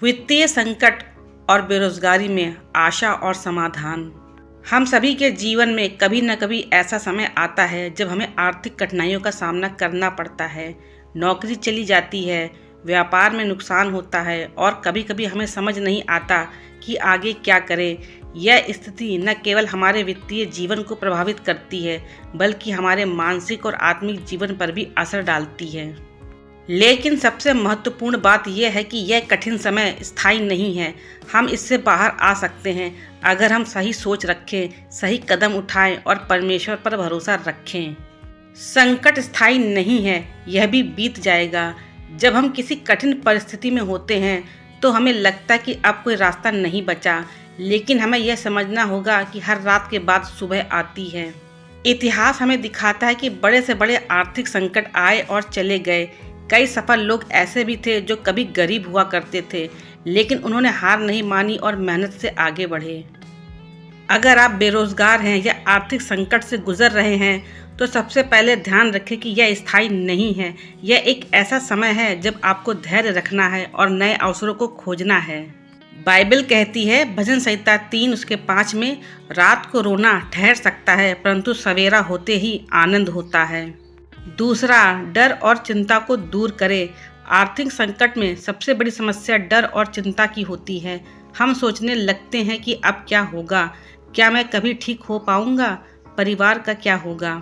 वित्तीय संकट और बेरोजगारी में आशा और समाधान। हम सभी के जीवन में कभी न कभी ऐसा समय आता है जब हमें आर्थिक कठिनाइयों का सामना करना पड़ता है। नौकरी चली जाती है, व्यापार में नुकसान होता है और कभी कभी हमें समझ नहीं आता कि आगे क्या करें। यह स्थिति न केवल हमारे वित्तीय जीवन को प्रभावित करती है बल्कि हमारे मानसिक और आत्मिक जीवन पर भी असर डालती है। लेकिन सबसे महत्वपूर्ण बात यह है कि यह कठिन समय स्थायी नहीं है। हम इससे बाहर आ सकते हैं अगर हम सही सोच रखें, सही कदम उठाएं और परमेश्वर पर भरोसा रखें। संकट स्थायी नहीं है, यह भी बीत जाएगा। जब हम किसी कठिन परिस्थिति में होते हैं तो हमें लगता है कि अब कोई रास्ता नहीं बचा, लेकिन हमें यह समझना होगा कि हर रात के बाद सुबह आती है। इतिहास हमें दिखाता है कि बड़े से बड़े आर्थिक संकट आए और चले गए। कई सफल लोग ऐसे भी थे जो कभी गरीब हुआ करते थे, लेकिन उन्होंने हार नहीं मानी और मेहनत से आगे बढ़े। अगर आप बेरोजगार हैं या आर्थिक संकट से गुजर रहे हैं तो सबसे पहले ध्यान रखें कि यह स्थायी नहीं है। यह एक ऐसा समय है जब आपको धैर्य रखना है और नए अवसरों को खोजना है। बाइबल कहती है, भजन संहिता 3:5 में, रात को रोना ठहर सकता है परंतु सवेरा होते ही आनंद होता है। दूसरा, डर और चिंता को दूर करें। आर्थिक संकट में सबसे बड़ी समस्या डर और चिंता की होती है। हम सोचने लगते हैं कि अब क्या होगा, क्या मैं कभी ठीक हो पाऊंगा, परिवार का क्या होगा।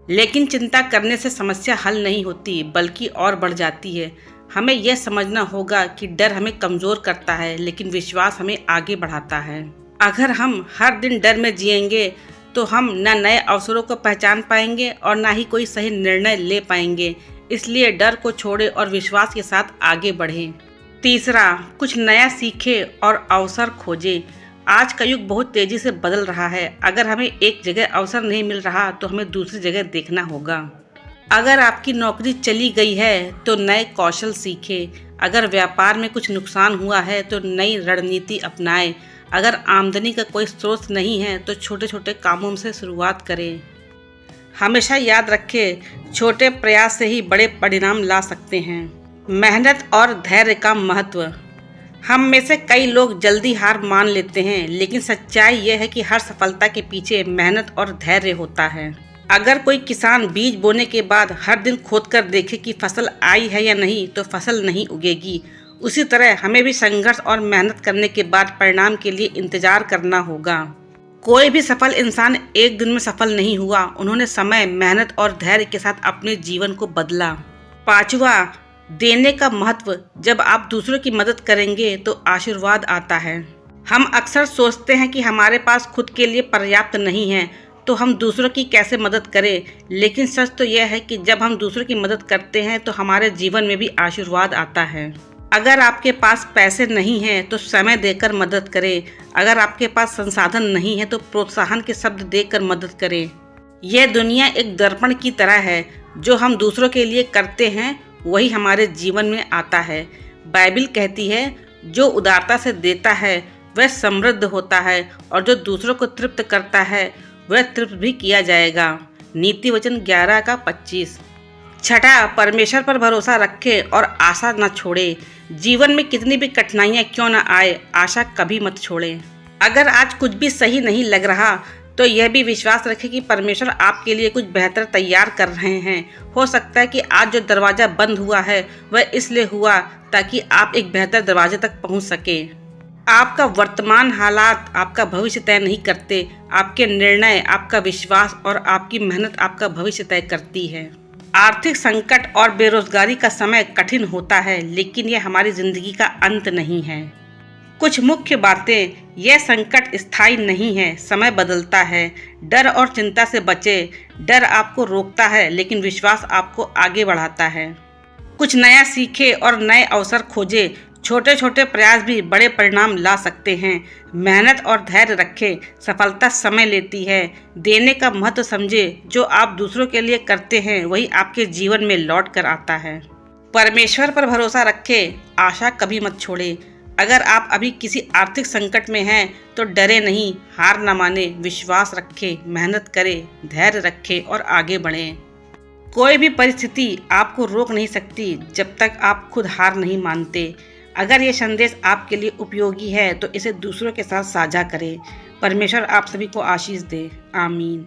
लेकिन चिंता करने से समस्या हल नहीं होती बल्कि और बढ़ जाती है। हमें यह समझना होगा कि डर हमें कमज़ोर करता है लेकिन विश्वास हमें आगे बढ़ाता है। अगर हम हर दिन डर में जिएंगे तो हम न नए अवसरों को पहचान पाएंगे और ना ही कोई सही निर्णय ले पाएंगे। इसलिए डर को छोड़ें और विश्वास के साथ आगे बढ़ें। तीसरा, कुछ नया सीखें और अवसर खोजें। आज का युग बहुत तेज़ी से बदल रहा है। अगर हमें एक जगह अवसर नहीं मिल रहा तो हमें दूसरी जगह देखना होगा। अगर आपकी नौकरी चली गई है तो नए कौशल सीखें। अगर व्यापार में कुछ नुकसान हुआ है तो नई रणनीति अपनाएं। अगर आमदनी का कोई स्रोत नहीं है तो छोटे छोटे कामों से शुरुआत करें। हमेशा याद रखें, छोटे प्रयास से ही बड़े परिणाम ला सकते हैं। मेहनत और धैर्य का महत्व। हम में से कई लोग जल्दी हार मान लेते हैं, लेकिन सच्चाई यह है कि हर सफलता के पीछे मेहनत और धैर्य होता है। अगर कोई किसान बीज बोने के बाद हर दिन खोदकर देखे कि फसल आई है या नहीं तो फसल नहीं उगेगी। उसी तरह हमें भी संघर्ष और मेहनत करने के बाद परिणाम के लिए इंतजार करना होगा। कोई भी सफल इंसान एक दिन में सफल नहीं हुआ, उन्होंने समय, मेहनत और धैर्य के साथ अपने जीवन को बदला। पांचवा, देने का महत्व। जब आप दूसरों की मदद करेंगे तो आशीर्वाद आता है। हम अक्सर सोचते हैं कि हमारे पास खुद के लिए पर्याप्त नहीं है तो हम दूसरों की कैसे मदद करें, लेकिन सच तो यह है कि जब हम दूसरों की मदद करते हैं तो हमारे जीवन में भी आशीर्वाद आता है। अगर आपके पास पैसे नहीं हैं तो समय देकर मदद करें। अगर आपके पास संसाधन नहीं है तो प्रोत्साहन के शब्द देकर मदद करें। यह दुनिया एक दर्पण की तरह है, जो हम दूसरों के लिए करते हैं वही हमारे जीवन में आता है। बाइबल कहती है, जो उदारता से देता है वह समृद्ध होता है और जो दूसरों को तृप्त करता है वह तृप्त भी किया जाएगा। नीति वचन 11:25। छठा, परमेश्वर पर भरोसा रखें और आशा न छोड़ें। जीवन में कितनी भी कठिनाइयाँ क्यों न आए, आशा कभी मत छोड़ें। अगर आज कुछ भी सही नहीं लग रहा तो यह भी विश्वास रखें कि परमेश्वर आपके लिए कुछ बेहतर तैयार कर रहे हैं। हो सकता है कि आज जो दरवाज़ा बंद हुआ है वह इसलिए हुआ ताकि आप एक बेहतर दरवाजे तक पहुंच सके। आपका वर्तमान हालात आपका भविष्य तय नहीं करते। आपके निर्णय, आपका विश्वास और आपकी मेहनत आपका भविष्य तय करती है। आर्थिक संकट और बेरोजगारी का समय कठिन होता है, लेकिन यह हमारी जिंदगी का अंत नहीं है। कुछ मुख्य बातें, यह संकट स्थायी नहीं है, समय बदलता है। डर और चिंता से बचें। डर आपको रोकता है लेकिन विश्वास आपको आगे बढ़ाता है। कुछ नया सीखें और नए अवसर खोजें। छोटे छोटे प्रयास भी बड़े परिणाम ला सकते हैं। मेहनत और धैर्य रखें। सफलता समय लेती है। देने का महत्व समझें। जो आप दूसरों के लिए करते हैं वही आपके जीवन में लौट कर आता है। परमेश्वर पर भरोसा रखें, आशा कभी मत छोड़ें। अगर आप अभी किसी आर्थिक संकट में हैं तो डरे नहीं, हार न माने, विश्वास रखें, मेहनत करें, धैर्य रखें और आगे बढ़ें। कोई भी परिस्थिति आपको रोक नहीं सकती जब तक आप खुद हार नहीं मानते। अगर ये संदेश आपके लिए उपयोगी है तो इसे दूसरों के साथ साझा करें। परमेश्वर आप सभी को आशीष दे। आमीन।